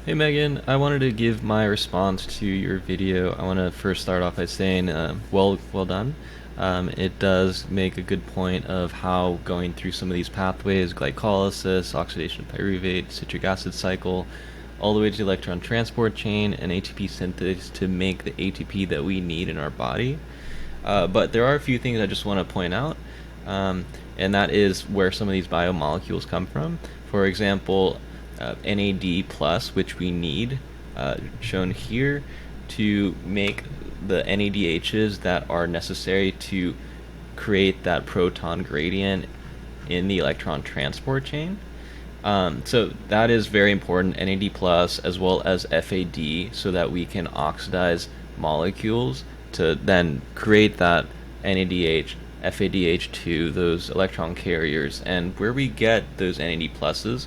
Hey Megan, I wanted to give my response to your video. I want to first start off by saying, well done. It does make a good point of how going through some of these pathways, glycolysis, oxidation of pyruvate, citric acid cycle, all the way to the electron transport chain and ATP synthase to make the ATP that we need in our body. But there are a few things I just want to point out, and that is where some of these biomolecules come from. For example, NAD plus, which we need, shown here, to make the NADHs that are necessary to create that proton gradient in the electron transport chain. So that is very important, NAD plus as well as FAD, so that we can oxidize molecules to then create that NADH, FADH2, those electron carriers. And where we get those NAD pluses,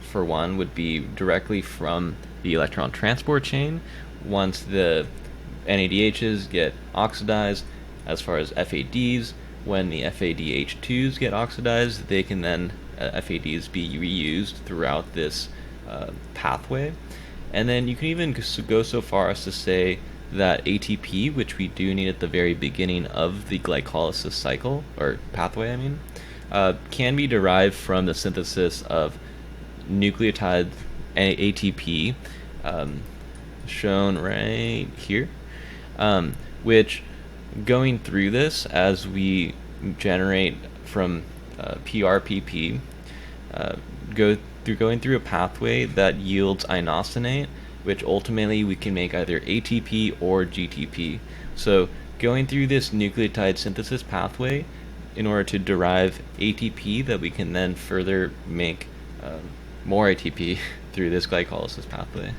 for one, would be directly from the electron transport chain. Once the NADHs get oxidized, as far as FADs, when the FADH2s get oxidized, they can then FADs be reused throughout this pathway. And then you can even go so far as to say that ATP, which we do need at the very beginning of the glycolysis cycle, or pathway, I mean, can be derived from the synthesis of nucleotide ATP, shown right here, which, going through this as we generate from PRPP, going through a pathway that yields inositol, which ultimately we can make either ATP or GTP. So going through this nucleotide synthesis pathway in order to derive ATP that we can then further make more ATP through this glycolysis pathway.